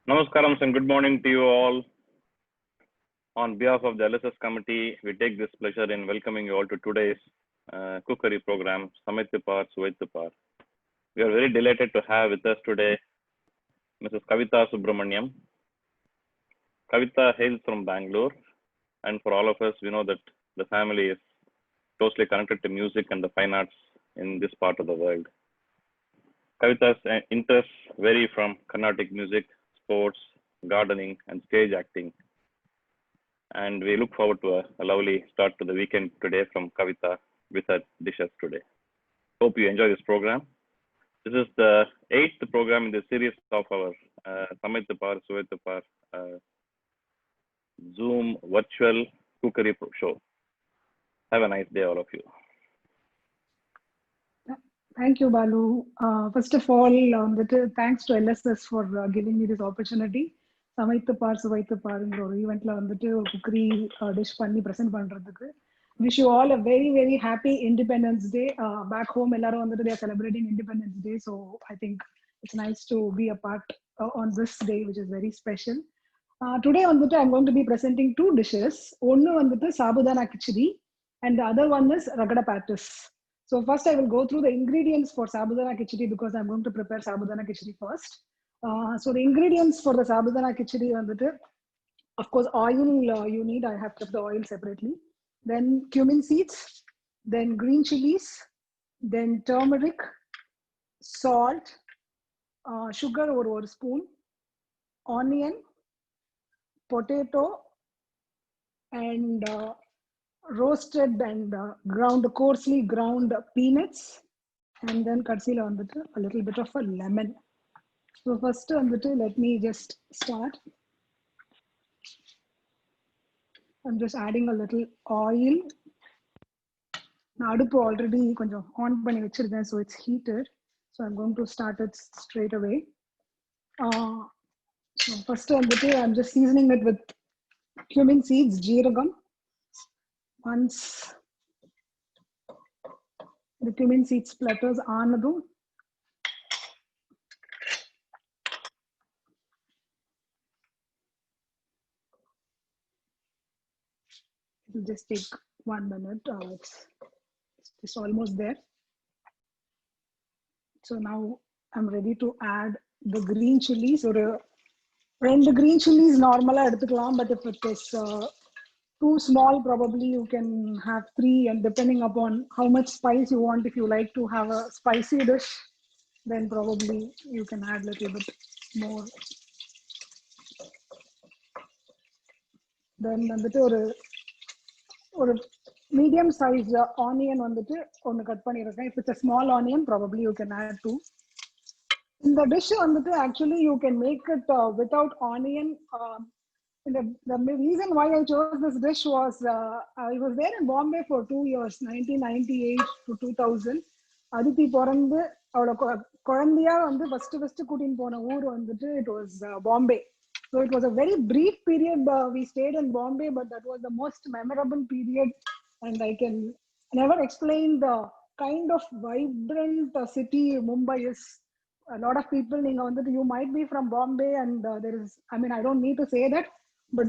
Namaskaram and good morning to you all. On behalf of the LSS committee, we take this pleasure in welcoming you all to today's cookery program, Samaithupar Suvaithupar. We are very delighted to have with us today Mrs. Kavitha Subramaniam. Kavitha hails from Bangalore, and for all of us, we know that the family is closely connected to music and the fine arts in this part of the world. Kavitha's interests vary from Carnatic music, sports, gardening, and stage acting. And we look forward to a lovely start to the weekend today from Kavitha with her dishes today. Hope you enjoy this program. This is the 8th program in the series of our Samaithupar Suvaithupar Zoom virtual cookery show. Have a nice day, all of you. Thank you, Balu. First of all, thanks to LSS for giving me this opportunity. Samaithupar Suvaithupar event la cookery dish panni present pandradhukku. Wish you all a very, very happy Independence Day. Back home, ellarum they are celebrating Independence Day, so I think it's nice to be a part on this day, which is very special. Today I'm going to be presenting two dishes. One is sabudana khichdi, and the other one is ragada pattis. So first I will go through the ingredients for sabudana khichdi because I'm going to prepare sabudana khichdi first. So the ingredients for the sabudana khichdi, of course, oil you need. I have kept the oil separately. Then cumin seeds, then green chilies, then turmeric, salt, sugar over 1 spoon, onion, potato, and roasted and coarsely ground peanuts, and then katsila a little bit of a lemon. So first let me just start. I'm just adding a little oil. Now adupu already konjam on panni vechiruken, so it's heated. So I'm going to start it straight away. So first I'm just seasoning it with cumin seeds, jeeragam. Once the cumin seeds splatters aanadu, it will just take 1 minute. It's almost there. So now I'm ready to add the green chilies. Or when the green chilies normally eduthikalam, but if it is too small, probably you can have 3, and depending upon how much spice you want, if you like to have a spicy dish, then probably you can add a little bit more. Then or medium size onion one cut pannirukken. If it's a small onion, probably you can add 2. In the dish actually you can make it without onion. The reason why I chose this dish was I was there in Bombay for 2 years, 1998 to 2000. Aditi porandu avada kolandiya first kootin pona oor it was Bombay. So it was a very brief period we stayed in Bombay, but that was the most memorable period, and I can never explain the kind of vibrant city Mumbai is. A lot of people, you might be from Bombay, and there is, I don't need to say that, but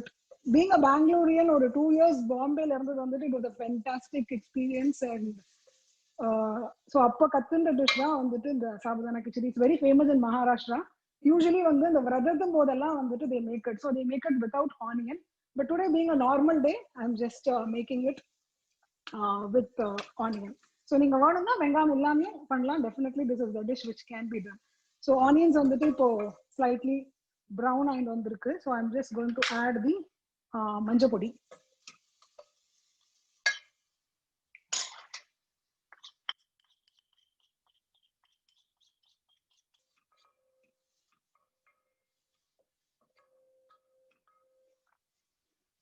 being a Bangalorean or 2 years Bombay, it was a fantastic experience. And so appa kattunda dish da the sabudana khichdi. It's very famous in Maharashtra. Usually the vradhatham bodella they make it, so they make it without onion. But today, being a normal day, I'm just making it with onion. So நீங்க வேணும்னா வெங்காயம் இல்லாம பண்ணலாம். Definitely this is the dish which can be done. So onions இப்போ slightly brown ஆயிட்டு வந்திருக்கு. So I'm just going to add the மஞ்சள் பொடி.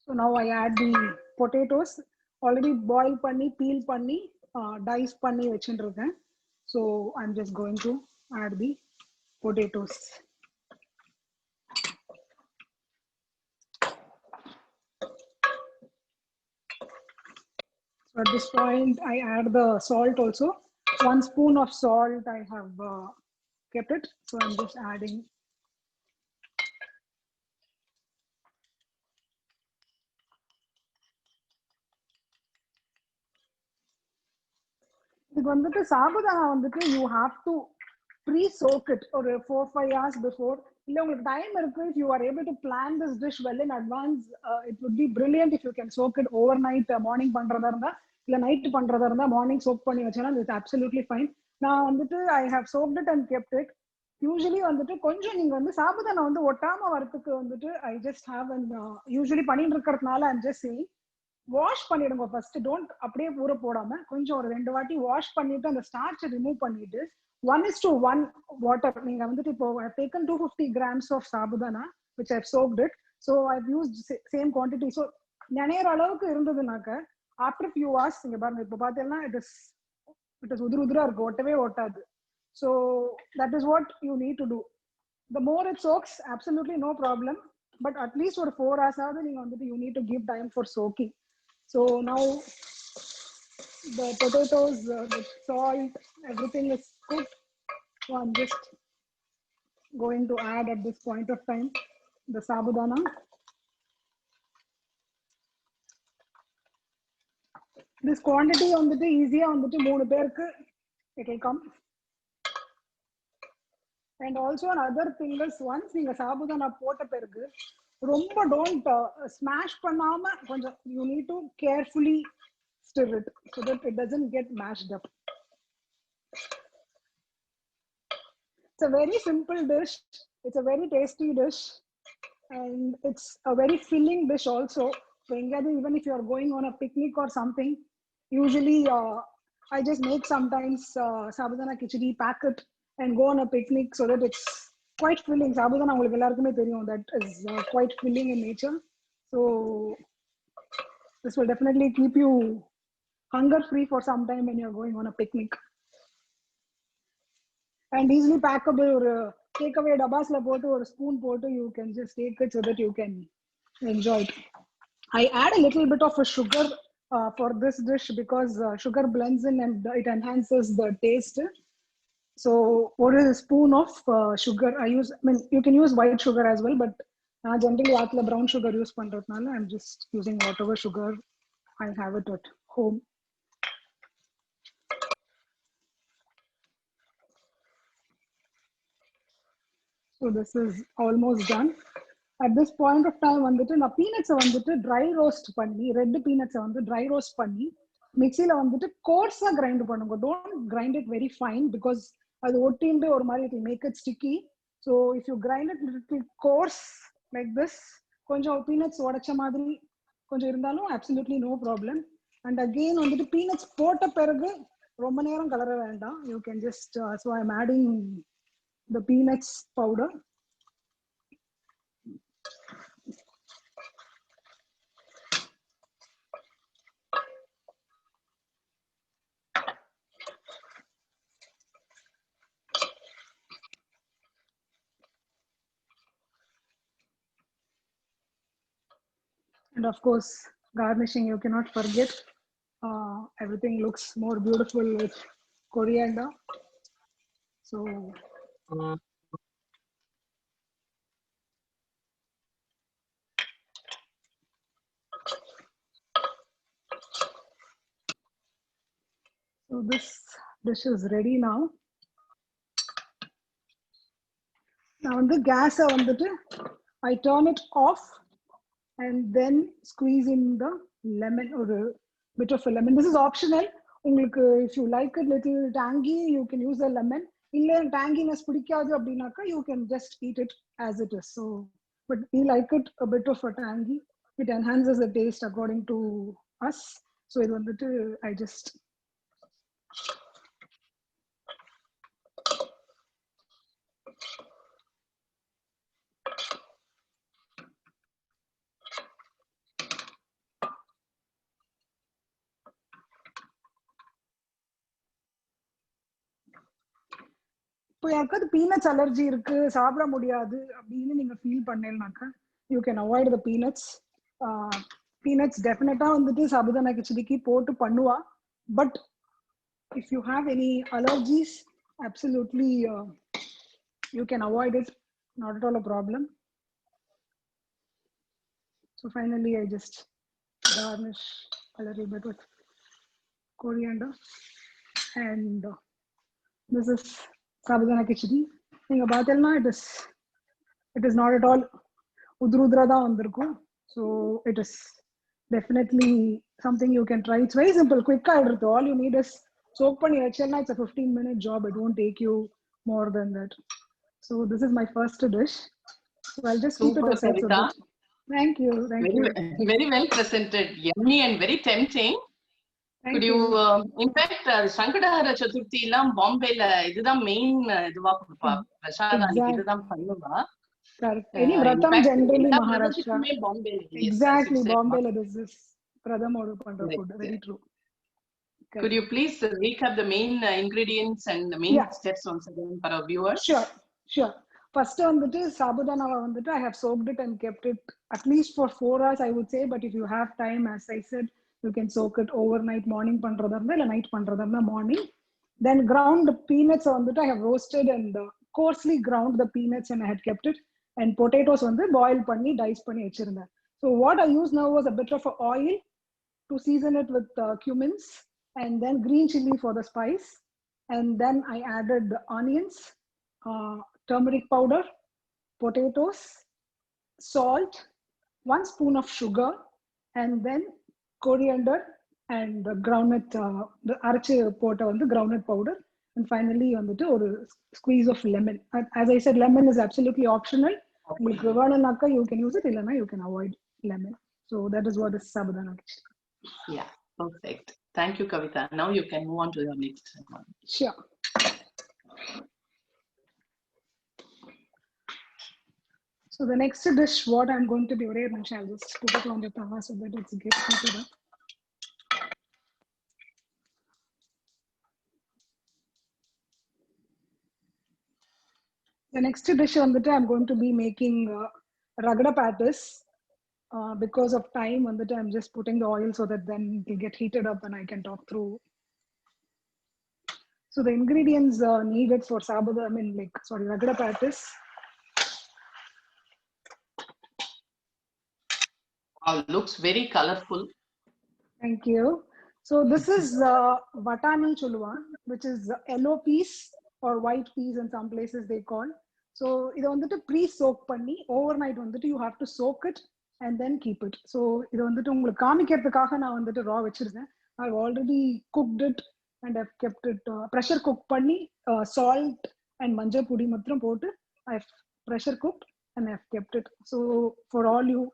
So now I add the potatoes. Already boil panni, peel panni, dice panni vechindruken. So I'm just going to add the potatoes. So at this point I add the salt also. 1 spoon of salt I have kept it. So I'm just adding இதுக்கு வந்துட்டு சாபுதானா வந்துட்டு you have to pre-soak it ஒரு 4-5 hours before. இல்ல உங்களுக்கு time இருக்கு, if you are able to plan this dish well in advance, it would be brilliant if you can soak it overnight. Morning பண்றதா இருந்தா இல்ல நைட் பண்றதா இருந்தா morning choke பண்ணி வச்சேன்னா it's absolutely fine. நான் வந்துட்டு I have soaked it and kept it. Usually வந்துட்டு கொஞ்சம் நீங்க வந்து சாபுதானா வந்து ஒட்டாம வரத்துக்கு வந்துட்டு I just have an usually பண்ணிட்டு இருக்கிறதுனால I'm just saying வாஷ் பண்ணிடுங்க ஃபர்ஸ்ட். டோன்ட் அப்படியே ஊற போடாம கொஞ்சம் ஒரு 2 வாட்டி வாஷ் பண்ணிட்டு அந்த ஸ்டார்ச்சை ரிமூவ் பண்ணிட்டு 1:1 வாட்டர். நீங்க வந்துட்டு இப்போ I've taken 250 grams of sabudana which I've soaked it, so I've used same quantity. So நனையற அளவுக்கு இருந்ததுனாக்க after few hours இங்க பாருங்க, இப்போ பார்த்தீங்கன்னா it is உதிரா இருக்கு, ஒட்டவே ஒட்டாது. So that is what you need to do. The more it soaks, absolutely no problem, but at least for 4 hours ஆவது நீங்க வந்துட்டு you need to give time for soaking. So now the potatoes, the salt, everything is cooked. So I'm just going to add at this point of time the sabudana. This quantity வந்துட்டு ஈஸியா வந்துட்டு 3 பேருக்கு it will come. And also another thing is, once நீங்க சாபுதானா போட்ட பிறகு ரொம்ப don't smash பண்ணாம கொஞ்சம் you need to carefully stir it so that it doesn't get mashed up. It's a very simple dish, it's a very tasty dish, and it's a very filling dish also. So even if you are going on a picnic or something, usually I just make sometimes sabudana khichdi, pack it and go on a picnic so that it's quite filling. Sabudana ungalku ellarkume theriyum that is quite filling in nature. So this will definitely keep you hunger free for some time when you're going on a picnic. And easily packable or takeaway dabas la potu or spoon potu, you can just take it so that you can enjoy it. I add a little bit of a sugar for this dish because sugar blends in and it enhances the taste. So what is a spoon of sugar I use? I mean, you can use white sugar as well, but generally aatla brown sugar use pandradnala I'm just using whatever sugar I have it at home. So this is almost done. At this point of time வந்துட்டு நான் பீனட்ஸை வந்துட்டு dry roast பண்ணி, red பீனட்ஸை வந்து dry roast பண்ணி மிக்சியில வந்துட்டு கோர்ஸா கிரைண்ட் பண்ணுங்க. Don't grind it very fine because அது ஒட்டிண்டு ஒரு மாதிரி it will make it sticky. So if you grind it little coarse like this, கொஞ்சம் பீனட்ஸ் உடைச்ச மாதிரி கொஞ்சம் இருந்தாலும் absolutely no problem. And again வந்துட்டு பீனட்ஸ் போட்ட பிறகு ரொம்ப நேரம் கலர வேண்டாம். You can just so I am adding the peanuts powder. And of course, garnishing you cannot forget. Everything looks more beautiful with coriander. So this dish is ready now. Now on the gas I turn it off and then squeeze in the lemon or a bit of a lemon. This is optional. If you like it little tangy, you can use a lemon. Illa tanginess pidikadu abinaka, you can just eat it as it is. So but we like it a bit of a tangy. It enhances the taste according to us. So I just இப்போ யாருக்காவது peanuts allergy இருக்கு, சாப்பிட முடியாது அப்படின்னு நீங்க feel பண்ணேன்னாக்கா you can avoid the peanuts. Peanuts டெஃபினட்டா வந்துட்டு சாபுதானா கிச்சடிக்கு போட்டு பண்ணுவா. But if you have any allergies, absolutely you can avoid it. Not at all a problem. So finally I just garnish a little bit with coriander. and this is sabudana khichdi. Thing about it is not at all udrudra da vandirukku. So it is definitely something you can try. It's very simple, quick. All you need is soak panni vechena. It's a 15-minute job. It won't take you more than that. So this is my first dish. So I'll just keep it Super, aside for a Kavita. bit. Thank you. Thank you. Very well presented. Yummy and very tempting. Thank Could you, in fact, Shankadahara Chaturthi lam Bombay la இதுதான் main இதுவா கொடுப்பா பிரசாதம் இதுதான் பண்ணுவா. Correct. Any vratam generally Maharashtra. Bombay. Exactly, Bombay la this is pradham oru pandra food. Very true. Correct. Could you please recap the main ingredients and the main steps once again for our viewers? Sure. First வந்துட்டு sabudana வந்துட்டு I have soaked it and kept it at least for 4 hours I would say, but if you have time, as I said, you can soak it overnight, morning பண்றதா இருந்தா இல்ல night பண்றதா இருந்தா morning. Then ground peanuts வந்துட்டு I have roasted and coarsely ground the peanuts and I had kept it, and potatoes வந்து boil பண்ணி dice பண்ணி வச்சிருந்தேன். So what I used now was a bit of oil to season it with cumins, and then green chili for the spice, and then I added the onions, turmeric powder, potatoes, salt, 1 spoon of sugar, and then coriander and the groundnut, the arache pota on the groundnut powder, and finally on the squeeze of lemon. As I said, lemon is absolutely optional. If you can use it, you can avoid lemon. So that is what is sabudana. Yeah, perfect. Thank you, Kavita. Now you can move on to your next one. Sure. So the next dish, what I'm going to be, I'll just put it on the tawa so that it's get heated up. The next dish on the time, I'm going to be making ragda patties. Because of time on the time, I'm just putting the oil so that then it will get heated up and I can talk through. So the ingredients needed for ragda patties. Wow, looks very colorful. Thank you. So this is vatani chulwa, which is yellow peas or white peas in some places they call. So idu vandu pre-soak panni overnight vandu you have to soak it and then keep it. So idu vandu ungalku kaamikkiradhukaga na vandu raw vechiruken. I've already cooked it and I've kept it pressure cook panni, salt and manja pudi matram potu I've pressure cooked and I've kept it. So for all you,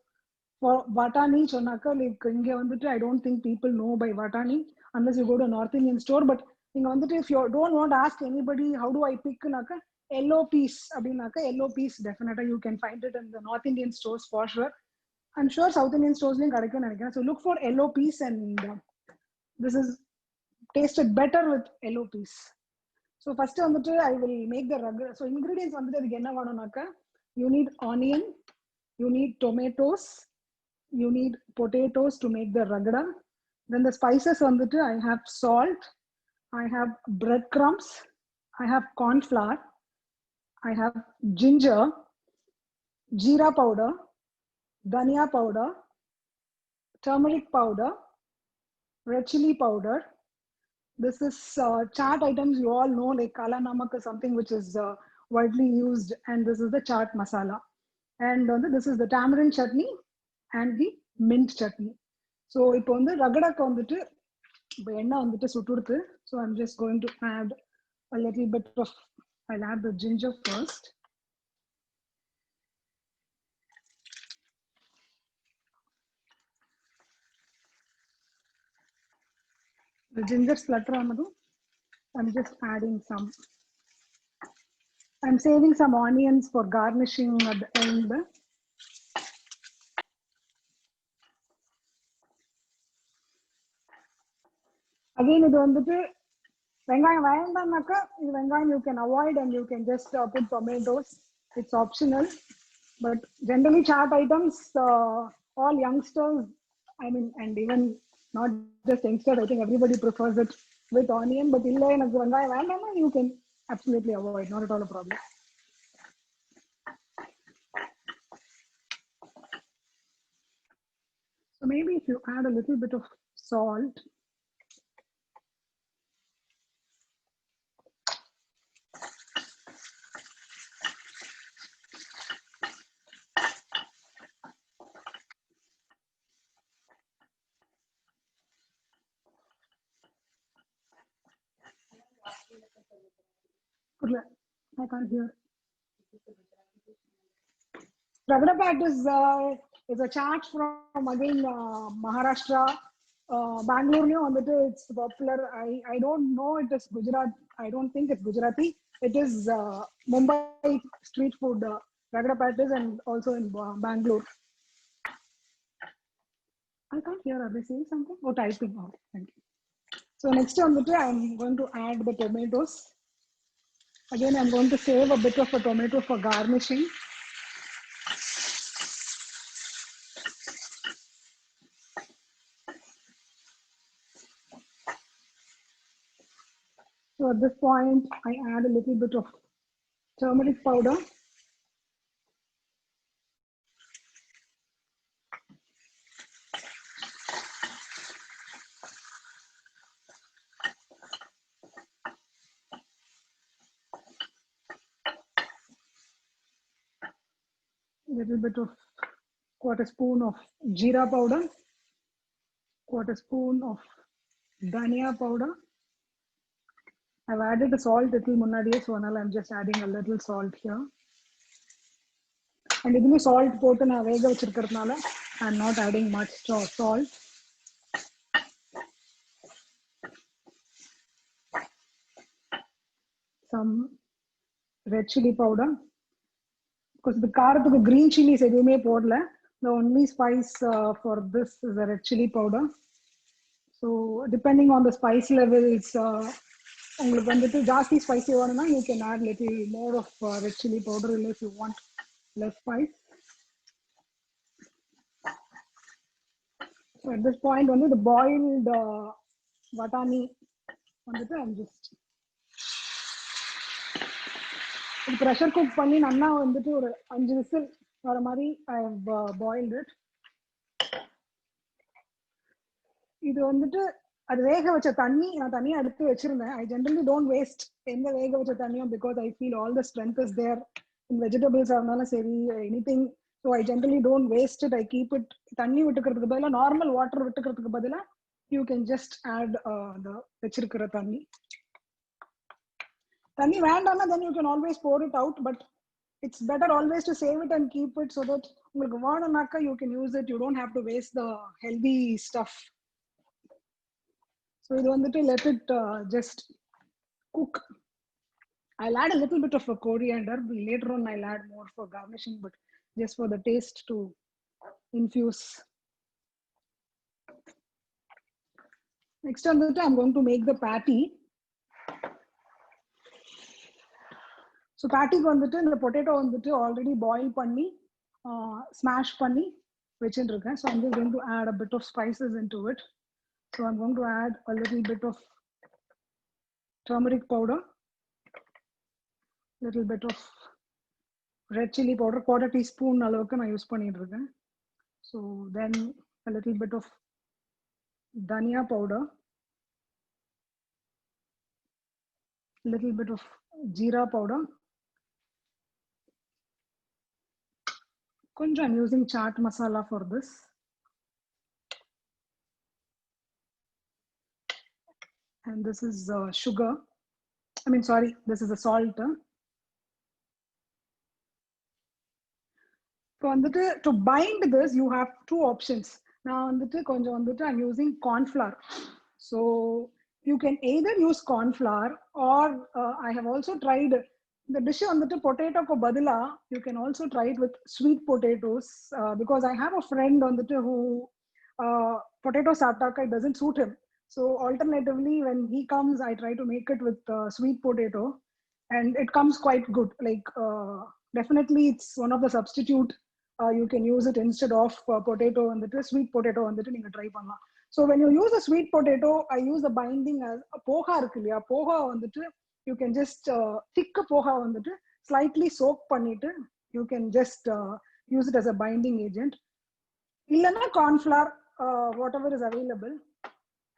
for vatani chonaka, like inge vandu I don't think people know by vatani unless you go to a North Indian store. But if you don't want to ask anybody how do I pick naka yellow peas abinaka, yellow peas definitely you can find it in the North Indian stores for sure. I'm sure South Indian stores layum kadaikum nenikren. So look for yellow peas, and this is tasted better with yellow peas. So first I will make the ragda. So ingredients adukku enna vaanunaka, you need onion, you need tomatoes, you need potatoes to make the ragda. Then the spices I have salt, I have breadcrumbs, I have corn flour, I have ginger, jeera powder, dhania powder, turmeric powder, red chili powder. This is chaat items you all know, like kala namak is something which is widely used, and this is the chaat masala. And this is the tamarind chutney and the mint chutney. So ipo vandu ragda ku vandu ipo enna vandu sutturudhu. So I'm just going to add a little bit of, I'll add the ginger first. The ginger splutter amadu, I'm just adding some. I'm saving some onions for garnishing at the end. Again, idu vandu வெங்காயம் வேண்டாம்னாக்கா இது வெங்காயம் you can avoid and you can just put tomatoes. It's optional, but generally chaat items, all youngsters, I mean, and even not just youngsters, I think everybody prefers it with onion. But illa enakku வெங்காயம் வேண்டாம்னா you can absolutely avoid, not at all a problem. So maybe if you add a little bit of salt, I can't hear. Ragda Pat is a chat from again Maharashtra, Bangalore. It's popular. I don't know it is Gujarat. I don't think it's Gujarati. It is Mumbai street food. Ragda Pat is, and also in Bangalore. I can't hear. Are they saying something? Oh, typing. Oh, thank you. So next on the tray, I'm going to add the tomatoes. Again, I'm going to save a bit of a tomato for garnishing. So at this point, I add a little bit of turmeric powder. A little bit of quarter spoon of jeera powder, quarter spoon of dhania powder. I've added the salt little munadiye, so now I'm just adding a little salt here. And even salt potu na vega vechirukradnala, I'm not adding much salt. Some red chili powder. Because the karathuku green chilies eduvume podala. The only spice for this is the red chili powder. So depending on the spice levels, உங்களுக்கு வந்துட்டு ஜாஸ்தி spicy வேணும்னா you can add little more of red chili powder if you want less spice. So at this point only the boiled vatani வந்துட்டு I'm just pressure cook பண்ணி நல்லா வந்துட்டு ஒரு 5 whistle வர மாதிரி I have boiled it. இது வந்துட்டு அது வேக வச்ச தண்ணி நான் தனியா எடுத்து வச்சிருந்தேன். I generally don't waste எந்த வேக வச்ச தண்ணியும் because I feel all the strength is there in vegetables ஆனாலும் சரி anything. So I generally don't waste it. I keep it. தண்ணி விட்டுக்கிறதுக்கு பதிலா நார்மல் வாட்டர் விட்டுக்கிறதுக்கு பதிலா you can just add the வச்சிருக்கிற தண்ணி. தண்ணி வேண்டாம்னா then you can always pour it out, but it's better always to save it and keep it so that உங்களுக்கு வேணும்னாக்கா you can use it. You don't have to waste the healthy stuff. So இது வந்துட்டு let it just cook. I'll add a little bit of a coriander. Later on I'll add more for garnishing, but just for the taste to infuse. Next on that I'm going to make the patty. So patty வந்துட்டு இந்த potato வந்துட்டு already boil பண்ணி smash பண்ணி வெச்சிருக்கேன். So I'm just going to add a bit of spices into it. So I'm going to add a little bit of turmeric powder, little bit of red chili powder, quarter teaspoon அளவுக்கு நான் use பண்ணிட்டு இருக்கேன். So then a little bit of dhania powder, little bit of jeera powder. Konja I'm using chaat masala for this. And this is sugar. I mean, sorry, this is a salt. So to bind this, you have two options. Now, I'm using corn flour. So you can either use corn flour or I have also tried the dish on the potato ko badila. You can also try it with sweet potatoes because I have a friend on the who potato saptaka, it doesn't suit him. So alternatively, when he comes, I try to make it with sweet potato, and it comes quite good. Like definitely, it's one of the substitute. You can use it instead of potato and the sweet potato and the you try panna. So when you use a sweet potato, I use the binding as a poha irukku. Poha on the you can just thick poha on the slightly soak pannite. You can just use it as a binding agent. Illana corn flour, whatever is available.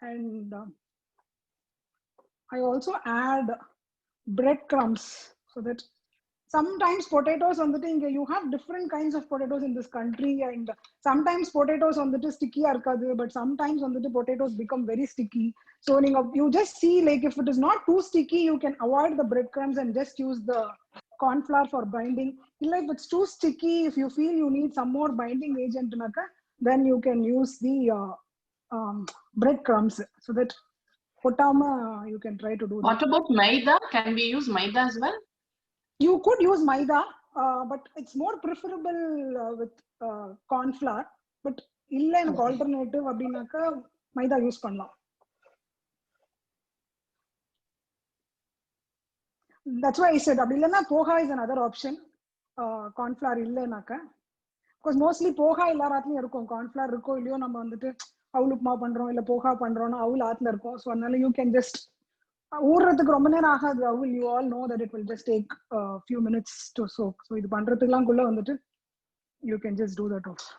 And I also add breadcrumbs so that sometimes potatoes வந்துட்டு இங்க you have different kinds of potatoes in this country, and sometimes potatoes வந்துட்டு sticky ஆ இருக்காது, but sometimes வந்துட்டு potatoes become very sticky. So you just see, like, if it is not too sticky, you can avoid the breadcrumbs and just use the corn flour for binding. If it's too sticky, if you feel you need some more binding agent, then you can use the breadcrumbs, so that potama you can try to do that. What about maida? Can we use maida as well? You could use maida, but it's more preferable with corn flour. But illa எனக்கு alternative அப்படினாக்க maida use பண்ணலாம். That's why I said அப்படி இல்லைன்னா poha is another option. Corn flour இல்லைனாக்க, because mostly poha எல்லாராத்துலயும் இருக்கும், corn flour இருக்கோ இல்லையோ நம்ம வந்துட்டு அவல் உப்புமா பண்றோம் இல்ல போஹா பண்றோம்னா அவல் ஆத்துல இருக்கும். ஸோ அதனால you can just ஊறதுக்கு ரொம்ப நேரம் ஆகாது அவல். You all know that it will just take a few minutes to soak. So இது பண்றதுக்குலாம் குள்ள வந்துட்டு you can just do that also.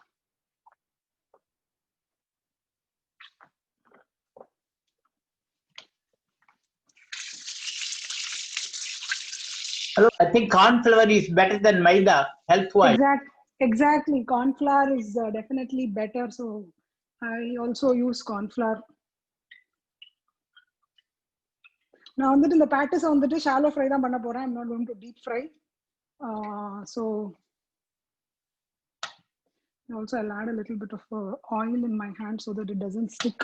Hello, I think corn flour is better than maida health-wise. Exactly. Corn flour is definitely better. So I also use corn flour. நான் வந்துட்டு இந்த patties வந்துட்டு shallow fry தான் பண்ண போறேன். I'm not going to deep fry. So also I'll add a little bit of oil in my hand so that it doesn't stick.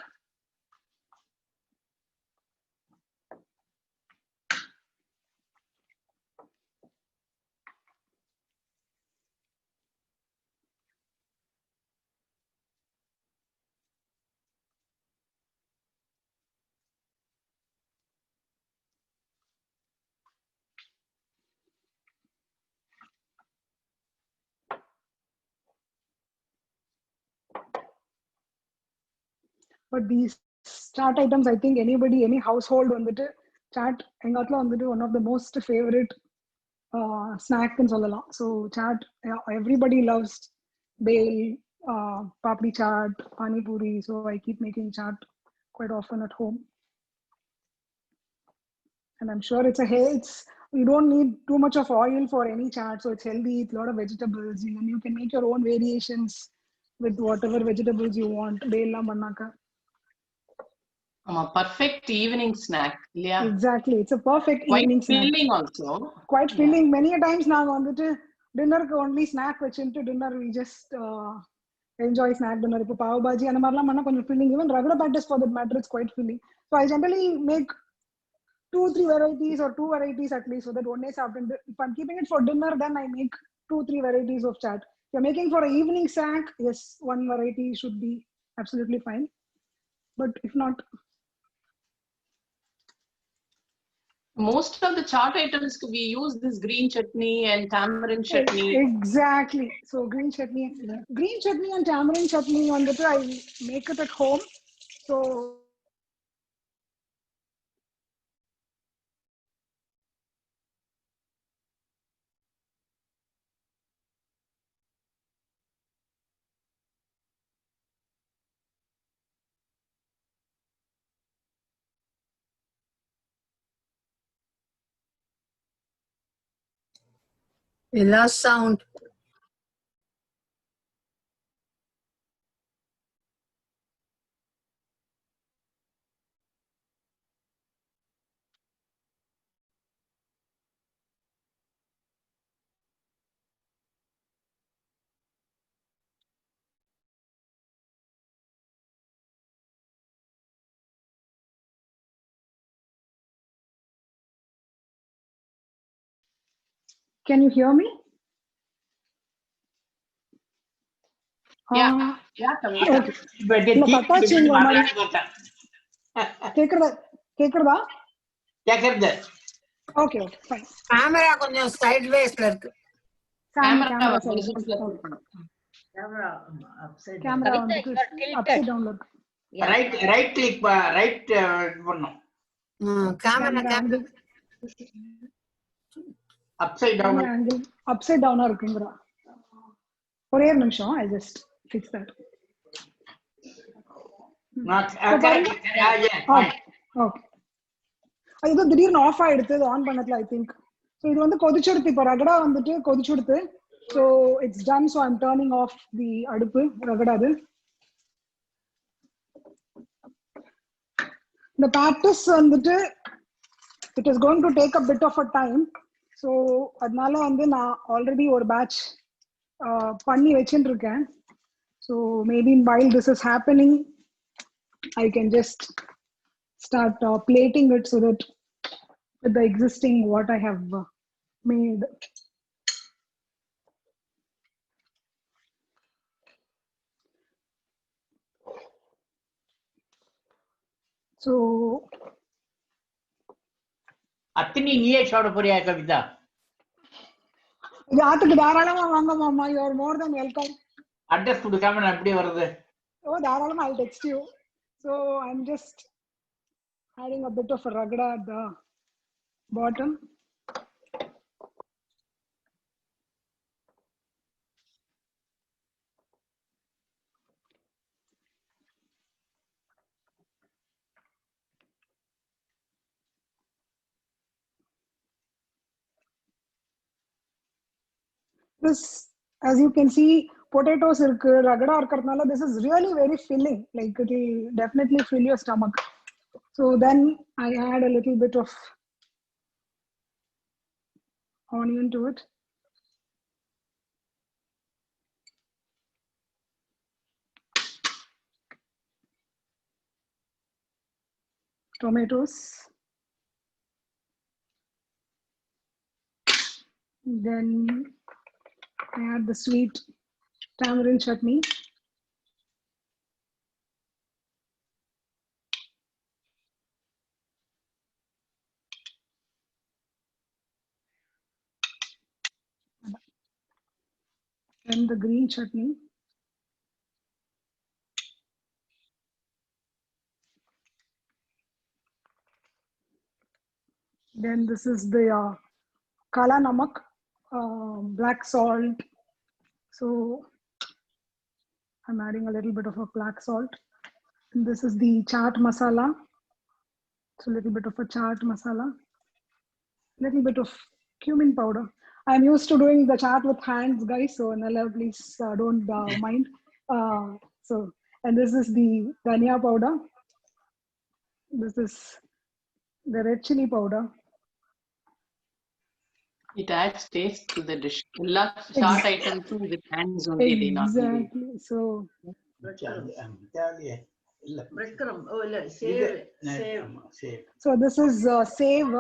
But these chaat items, I think any household வந்துட்டு chaat எங்காத்துல வந்துட்டு one of the most favorite snack ன்னு சொல்லலாம். So chaat, everybody loves bhel, papdi chaat, pani puri. So I keep making chaat quite often at home. And I'm sure you don't need too much of oil for any chaat, so it's healthy. It's a lot of vegetables, and you can make your own variations with whatever vegetables you want. Bhel பண்ணாக்க Perfect evening snack. Yeah. Exactly. It's a perfect Quite evening snack. filling also. Quite filling. Many a times now on the dinner only snack which into dinner we just enjoy snack dinner. Ipo pav bhaji and marla manna konjam filling. Even regular patties for that matter, it's quite filling. So I generally make 2-3 varieties or 2 varieties at least, so that one day after, if I'm keeping it for dinner, then I make 2-3 varieties of chaat. If you're making for an evening snack, yes, one variety should be absolutely fine. But if not, most of the chaat items we use this green chutney and tamarind chutney. Exactly. So green chutney and tamarind chutney on the I make it at home. So We lost sound. can you hear me? Yeah, Kavita. Okay. But the இல்ல tea பட்டாச்சு குடிச்சிட்டு உங்க மாதிரி வரலான்னு பார்த்தேன். கேக்குறதா? கேக்குறது. Okay okay fine. Camera கொஞ்சம் சைட்வேஸ்ல இருக்கு. Camera வந்து அப்சைட் டவுன்ல இருக்கு. ரைட் கிளிக் ரைட் பண்ணனும். Camera upside down. Angle upside டவுனா இருக்குங்கறா. ஒரே நிமிஷம், I just fix that. Okay. அது திடீர்னு ஆஃப் ஆயிடுது, ஆன் பண்ணதுல ஐ திங்க். So இது வந்து கொதிச்சுடுத்து. இப்போ ரகடா வந்துட்டு கொதிச்சுடுத்து. So it's done. So I'm turning off the அடுப்பு ரகடாது. The patties வந்துட்டு it is going to take a bit of a time. So அதனால வந்து நான் ஆல்ரெடி ஒரு பேட்ச் பண்ணி வச்சுட்டு இருக்கேன். So maybe while this is happening, I can just start plating it so that with the existing what I have made. So அத்தினி நீயே சாப்பிட போறியா கவிதா? யாத்துக்கு தாராளமா வாங்க மாமா. You are more than welcome. Address கொடுக்காம நான் எப்படி வருது? Oh, தாராளமா I'll text you. So I'm just adding a bit of a ragda at the bottom. This, as you can see, potatoes irukku, ragda irukradnala this is really very filling. Like it will definitely fill your stomach. So then I add a little bit of onion to it. Tomatoes. Then I add the sweet tamarind chutney. Then the green chutney. Then this is the kala namak, black salt. So I'm adding a little bit of a black salt. And this is the chaat masala. So a little bit of a chaat masala. Little bit of cumin powder. I'm used to doing the chaat with hands, guys. So Nala, please don't mind. So, and this is the dhania powder. This is the red chili powder. It adds taste to the dish. All short items with hands only. Exactly. So breadcrumb. Oh, no, save. so this is save.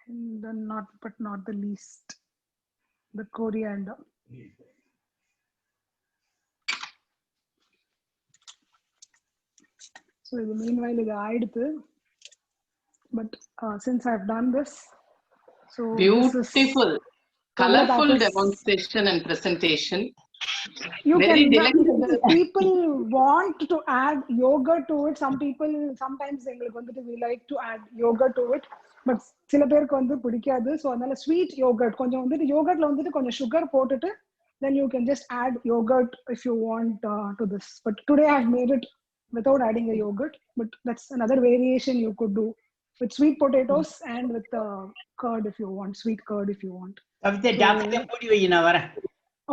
And then not, but not the least, the coriander. So meanwhile it added, but since I've done this, so beautiful, colorful demonstration and presentation. You very can, delectable. People want to add yogurt to it. Some people sometimes we like to add yogurt to it, but சில பேருக்கு வந்து பிடிக்காது. So அதனால sweet yogurt கொஞ்சம் வந்து yogurtல வந்து கொஞ்சம் sugar போட்டுட்டு then you can just add yogurt if you want to this. But today I've made it without adding a yogurt, but that's another variation you could do with sweet potatoes and with curd if you want, sweet curd if you want. Kavitha ஜாதகத்தை மூடி வை, நான் வரேன்.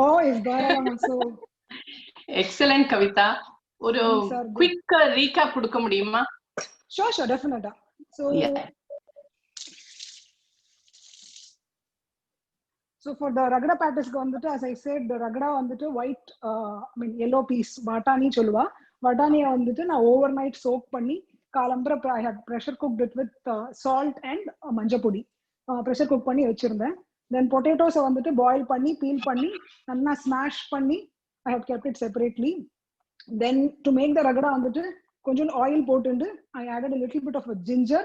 Oh, is that so? Excellent, Kavita. ஒரு quick recap கொடுக்க முடியுமா? Sure, definitely. So so for the ragda patties வந்துட்டு, as I said, the ragda வந்துட்டு white, yellow piece vatani சொல்லுவா. vataniya வந்துட்டு நான் overnight soak பண்ணி காலம்பர I had pressure cooked it with salt and மஞ்சப்பொடி pressure cook பண்ணி வச்சிருந்தேன். Then potatoes வந்துட்டு boil பண்ணி peel பண்ணி நல்லா smash பண்ணி I had kept it separately. Then to make the ragda வந்துட்டு கொஞ்சம் oil போட்டுண்டு I added a little bit of a ginger,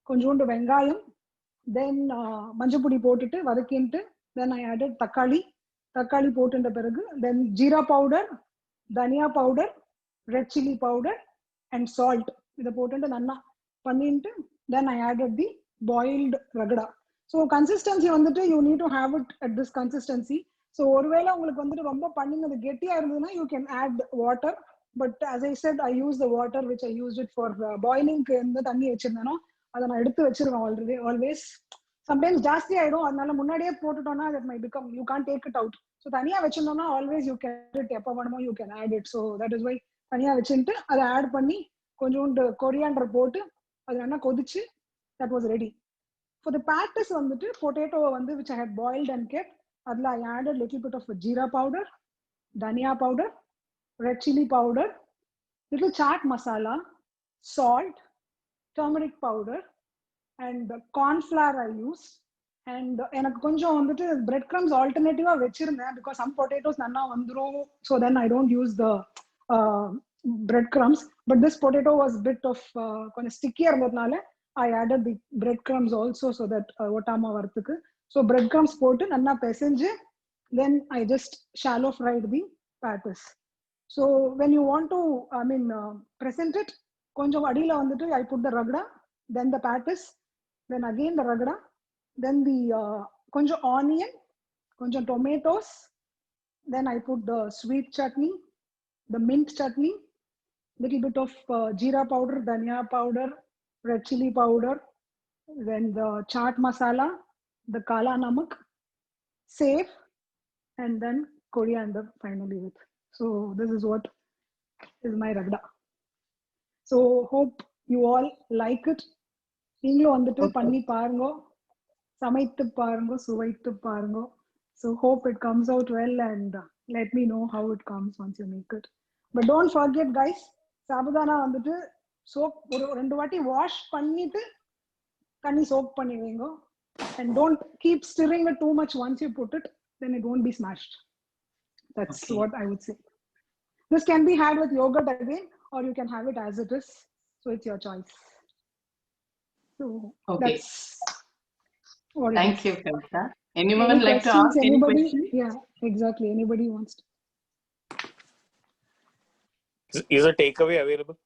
கொஞ்சோண்டு வெங்காயம், then மஞ்சப்பொடி போட்டுட்டு வதக்கிட்டு then I added தக்காளி போட்டுண்ட பிறகு then jeera powder, dhania powder, red chili powder and salt இத போட்டுட்டு நல்லா பண்ணிட்டு then I added the boiled ragda. So consistency வந்துட்டு you need to have it at this consistency. So ஒருவேளை உங்களுக்கு வந்துட்டு ரொம்ப பண்ணினது கெட்டியா இருந்ததுன்னா you can add water. but as I said, I use the water which I used it for boiling இந்த தண்ணி வச்சிருந்தேனோ அதை நான் எடுத்து வச்சிருவேன் already always. Sometimes ஜாஸ்தி ஆயிடும், அதனால முன்னாடியே போட்டுட்டோம்னா that might become, you can't take it out. So தனியா வச்சிருந்தோம்னா always you can add it, எப்போ வேணுமோ you can add it. So that is why தனியா வச்சுட்டு அதை ஆட் பண்ணி கொஞ்சோண்டு கொரியாண்டர் போட்டு அது நல்லா கொதிச்சு that was ready. For the patties வந்துட்டு potato வந்து which I had boiled and kept, adla I added little bit of jeera powder, dhania powder, red chili powder, little chaat masala, salt, turmeric powder, and corn flour I used. And எனக்கு கொஞ்சம் வந்துட்டு bread crumbs alternative வச்சிருந்தேன் because some potatoes நன்னா வந்துரும், so then I don't use the bread crumbs. But this potato was bit of கொஞ்சம் sticky இருந்ததுனால I added the breadcrumbs also so that otama varthukku. So breadcrumbs போட்டு நல்லா பிசைஞ்சு then I just shallow fried the patties. So when you want to present it, கொஞ்சம் அடியில வந்துட்டு I put the ragda, then the patties, then again the ragda, then the கொஞ்சம் onion, கொஞ்சம் tomatoes, then I put the sweet chutney, the mint chutney, little bit of jeera powder, dhania powder, red chili powder, then the chaat masala, the kala namak, save, and then coriander finally with. So this is what is my ragda. So hope you all like it. நீங்களும் வந்துட்டு பண்ணி பாருங்க, சமைத்து பாருங்க, சுவைத்து பாருங்க. So hope it comes out well and let me know how it comes once you make it. But don't forget guys, sabudana வந்துட்டு soak ஒரு ரெண்டு வாட்டி வாஷ் பண்ணிட்டு தண்ணி soak பண்ணி வைங்க, and don't keep stirring it too much. Once you put it, then it won't be smashed. That's okay. What I would say. This can be had with yogurt again, or you can have it as it is, so it's your choice. So Okay. that's what Thank you, Kavita. Anyone any like to ask any question? Yeah, exactly. Anybody wants to? Is a takeaway available?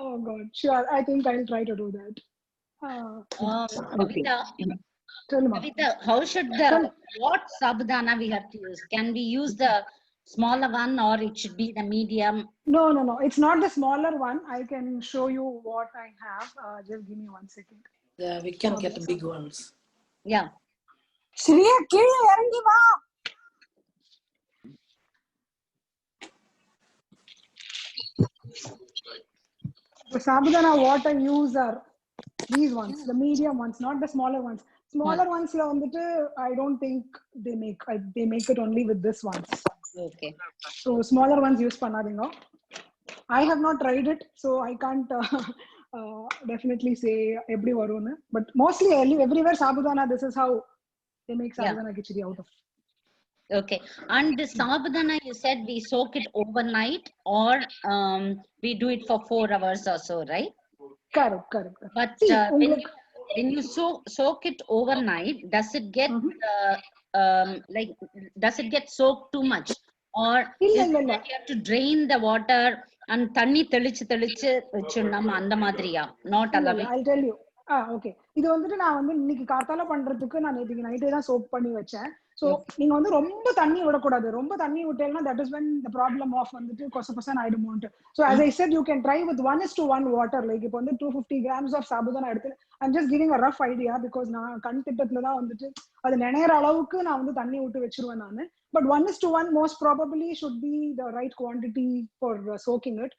Oh God, sure. I think I'll try to do that. Okay. Kavita, how should what sabudana we have to use? Can we use the smaller one or it should be the medium? No. It's not the smaller one. I can show you what I have. Just give me 1 second. Yeah, we can get the big ones. Yeah. Shriya, kizhe irangi va. The sabudana what I use are these ones, the medium ones, not the smaller ones. Smaller ones la vandu I don't think they make it only with this ones. Okay. So smaller ones use pannadinga. I have not tried it, so I can't definitely say every varuna. But mostly everywhere sabudana, this is how they make sabudana khichdi out of. Okay. And the sabudana, you said we soak it overnight or we do it for 4 hours or so, right? Correct. But when you soak it overnight, does it get does it get soaked too much, or is it that you have to drain the water and thanni telichu vechunama andha madriya, not allowing? I'll tell you. Okay. இது வந்துட்டு நான் வந்து இன்னைக்கு காத்தால பண்றதுக்கு நான் நேத்து நைட்டே தான் சோக் பண்ணி வச்சேன். So நீங்க வந்து ரொம்ப தண்ணி விடக்கூடாது. ரொம்ப தண்ணி விட்டேன்னா that is when the problem of வந்துட்டு கொசகொசன்னு ஆயிடுமோன்ட்டு. So as I said, you can try with 1:1 water. Like இப்போ வந்து 250 grams of sabudana எடுத்து I'm just giving a rough idea because நான் கண் திட்டத்துல தான் வந்துட்டு அது நினைற அளவுக்கு நான் வந்து தண்ணி விட்டு வச்சிருவேன் நானு. But 1:1 most probably should be the right quantity for soaking it.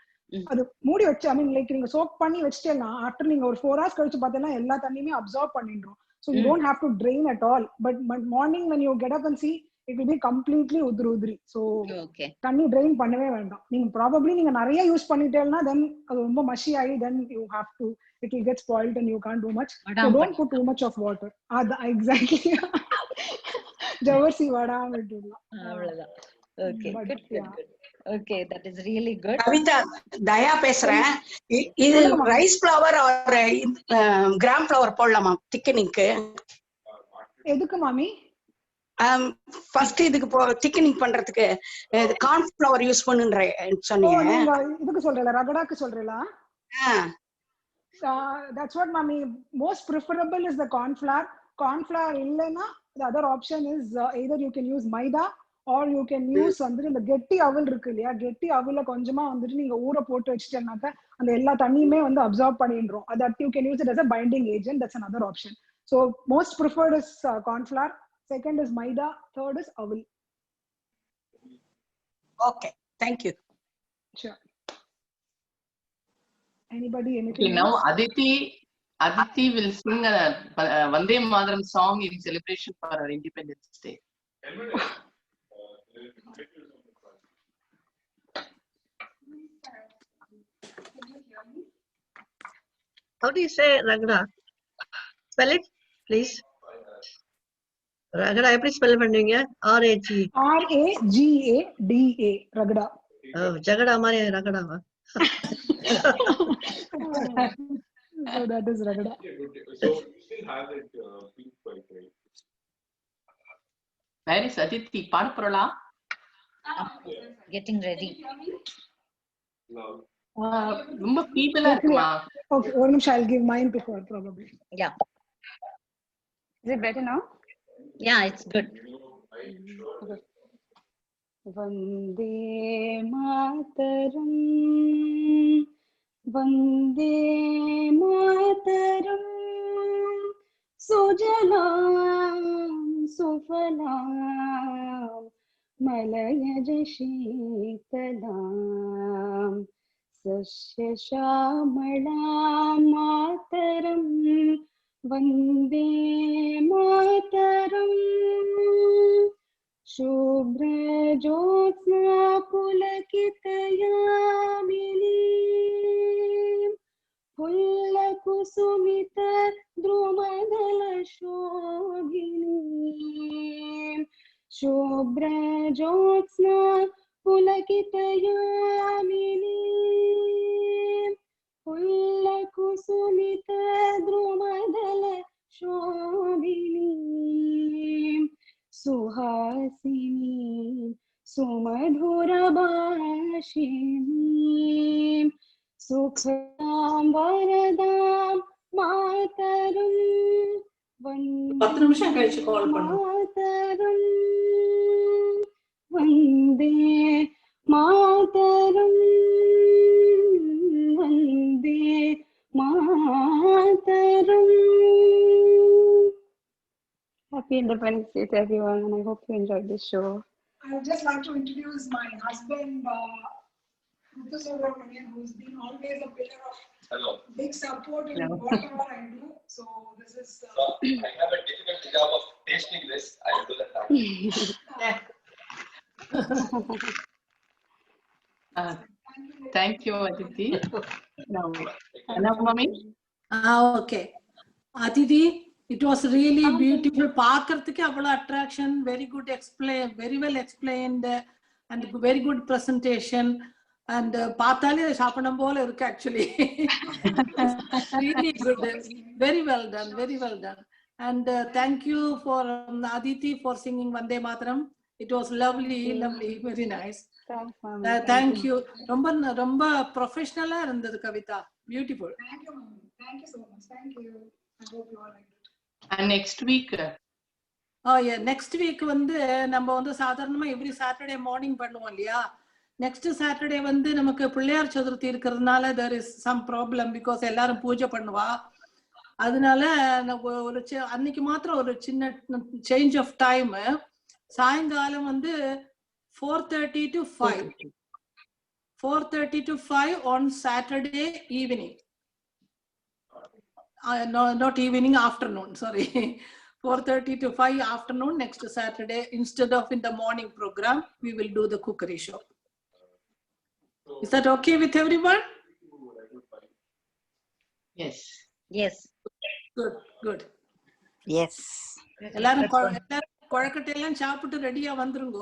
அது மூடி வச்சு லைக் நீங்க சோக் பண்ணி வச்சிட்டேன்னா ஆஃப்டர் நீங்க ஒரு 4 hours கழிச்சு பார்த்தீங்கன்னா எல்லா தண்ணியுமே அப்சார்ப் பண்ணிடும். So you don't have to drain at all. But morning when you get up and see, it will be completely udri. So தண்ணி drain பண்ணவே வேண்டாம். நீங்க probably நீங்க நிறைய யூஸ் பண்ணிட்டேன்னா then அது ரொம்ப மஷி ஆகி then you have to, it will get spoiled and you can't do much. So don't put too much of water. Exactly. ஜவர்சி வடாம விட்டுடலாம். அவ்வளவுதான். Okay. Good. Okay, that is really good. Kavita, Daya பேசுறேன். இது rice flour or gram flour போடலாமா thickening-க்கு? எதுக்கு மாமி? First இதுக்கு thickening பண்றதுக்கு corn flour use பண்ணுன்ற சொன்னீங்க. நீங்க இதுக்கு சொல்றீங்களா, ரகடாக்கு சொல்றீங்களா? That's what mommy, most preferable is the corn flour. Corn flour illena, the other option is either you can use maida or you can use வந்துட்டு இந்த கெட்டி அவல் இருக்கு இல்லையா, கெட்டி அவல கொஞ்சமா வந்துட்டு நீங்க ஊற போட்டு வச்சிட்டேன்னாக்க அந்த எல்லா தண்ணியுமே வந்து அப்சார்ப் பண்ணிடுறோம். that you can use it as a binding agent. That's another option. So most preferred is corn flour, second is maida, third is aval. Okay, thank you. Sure. Anybody, anything Okay, now Aditi will sing a Vande Mataram song in celebration for our Independence Day. How do you say Ragada? Spell it, please. Ragada, எப்படி spell பண்ணுவீங்க? RAGADA, Ragada. ஜகடா மாதிரி ரகடாவா? So that is Ragada. So we still have it being quite right. Where is Aditi? Paarapurala? Getting ready. ரொம்ப feeble-ஆ இருக்குமா? Okay, one minute, I'll give mine before probably. Yeah. Is it better now? Yeah, it's good. Vande Mataram, Vande Mataram, Sujalam Sufalam, Malayaj Sheetalam, Sasya Shamalam Mataram, Vande Mataram. Shubhra Jyotsna Pulakitayamini, Pulla Kusumita Drumadala Shobhini. Shubhra Jyotsna Pulakitayamini, Pulla Kusumita Drumadala Shobhini. Suhasini Sumadhura Bhashini, Sukham Varadam Mataram, Vande Mataram, Vande Mataram, Vande Mataram. Happy Independence Day to everyone, and I hope you enjoyed this show. I would just like to introduce my husband, Muthu Subramanian, who's been always a pillar of big support in whatever I do. So this is. So I have a difficult job of tasting this. I will do that. Thank you, Aditi. Now, Mami. Okay. Aditi, it was really beautiful. Parkarthike avvala attraction, very good explain, very well explained, and very good presentation. And pathale shapanam pole irukku actually. Really good. Very well done, very well done. And thank you for Aditi for singing Vande Mataram. It was lovely, lovely, very nice. Thanks, Ma'am. Thank you. Romba professional ah irundhathu Kavita. Beautiful. Thank you, Ma'am. Thank you so much. Thank you. I hope you all liked it. And next week? Oh yeah, next week வந்து நம்ம வந்து சாதாரணமா every Saturday morning பண்ணுவோம் இல்லையா. Next Saturday வந்து நமக்கு பிள்ளையார் சதுர்த்தி இருக்கிறதுனால there is some problem because எல்லாரும் பூஜை பண்ணுவா. அதனால ஒரு அன்னைக்கு மாத்திரம் ஒரு சின்ன change of time. சாயங்காலம் வந்து 4:30 to 5. 4:30 to 5 on Saturday evening. No, not evening, afternoon, sorry. 4:30 to 5 afternoon next Saturday. Instead of in the morning program, we will do the cookery show. Is that okay with everyone? Yes. Yes. Good, good. Yes. எல்லாரும் கொழக்கட்டை எல்லாம் சாப்பிட்டு ரெடியா வந்துருங்க.